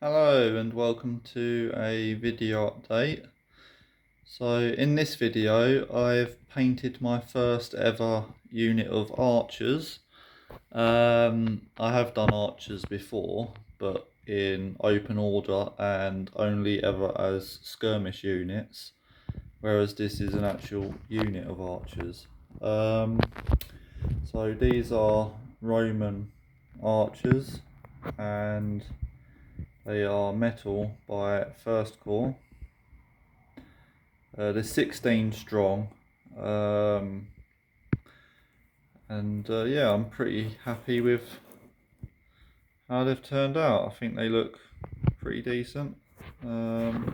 Hello and welcome to a video update. So in this video I've painted my first ever unit of archers. I have done archers before, but in open order and only ever as skirmish units, whereas this is an actual unit of archers. So these are Roman archers and they are metal by First Corps. They're 16 strong, and yeah, I'm pretty happy with how they've turned out. I think they look pretty decent, and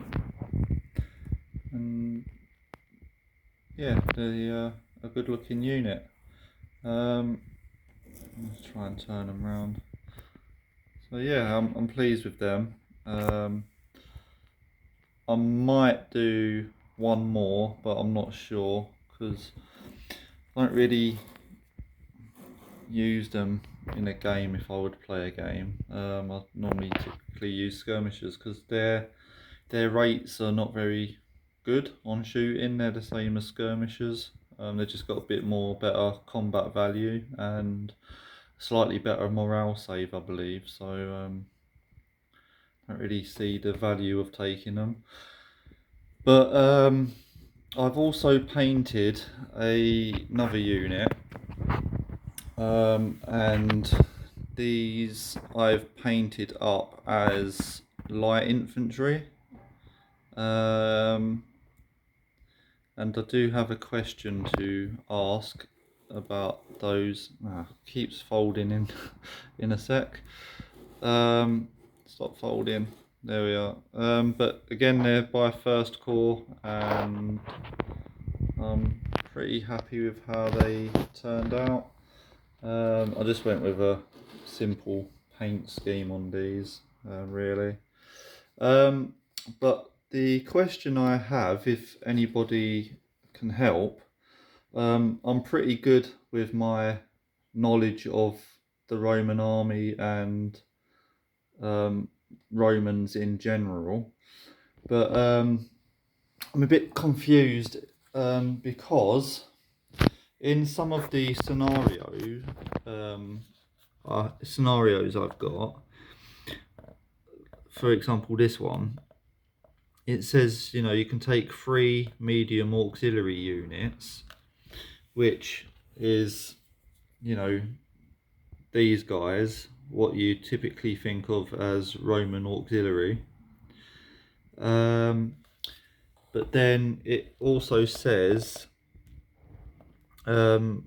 yeah, they're a good looking unit. Let's try and turn them around. So yeah, I'm pleased with them. I might do one more, but I'm not sure because I don't really use them in a game if I would play a game. I normally typically use skirmishers because their rates are not very good on shooting. They're the same as skirmishers. They've just got a bit more better combat value and slightly better morale save, I believe. So don't really see the value of taking them. But I've also painted another unit, and these I've painted up as light infantry. And I do have a question to ask about those. Keeps folding in in a sec. Stop folding. There we are. But again, they're by First Corps, and I'm pretty happy with how they turned out. I just went with a simple paint scheme on these, really. But the question I have, if anybody can help, I'm pretty good with my knowledge of the Roman army and Romans in general, but I'm a bit confused because in some of the scenarios I've got, for example, this one, it says, you know, you can take 3 medium auxiliary units, which is, you know, these guys, what you typically think of as Roman auxiliary. But then it also says, not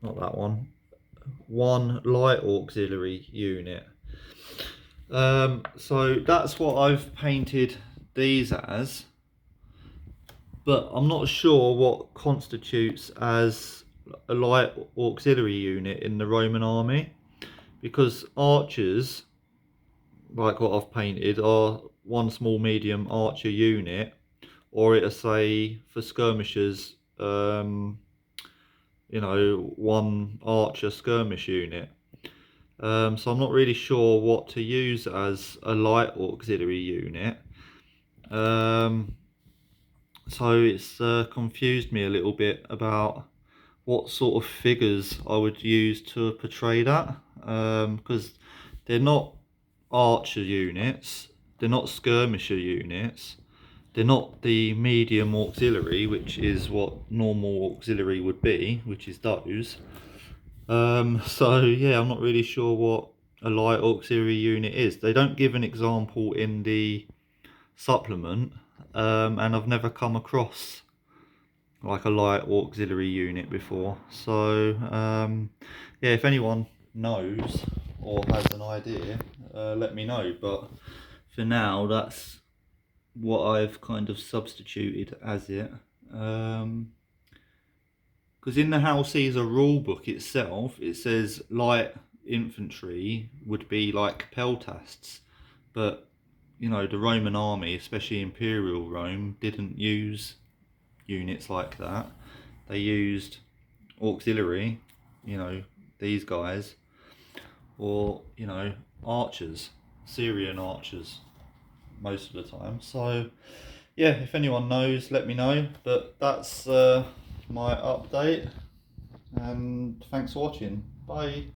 that one light auxiliary unit. So that's what I've painted these as, but I'm not sure what constitutes as a light auxiliary unit in the Roman army, because archers, like what I've painted, are one small medium archer unit, or it'll say for skirmishers, you know, one archer skirmish unit. So I'm not really sure what to use as a light auxiliary unit. So it's confused me a little bit about what sort of figures I would use to portray that, because they're not archer units, they're not skirmisher units, they're not the medium auxiliary, which is what normal auxiliary would be, which is those. So yeah, I'm not really sure what a light auxiliary unit is. They don't give an example in the supplement, and I've never come across like a light auxiliary unit before. So yeah, if anyone knows or has an idea, let me know. But for now, that's what I've kind of substituted as it. Because in the Hal Caesar rulebook itself, it says light infantry would be like peltasts, but you know, the Roman army, especially Imperial Rome, didn't use units like that. They used auxiliary, you know, these guys, or you know, archers. Syrian archers most of the time. So yeah, if anyone knows, let me know. But that's my update, and thanks for watching. Bye.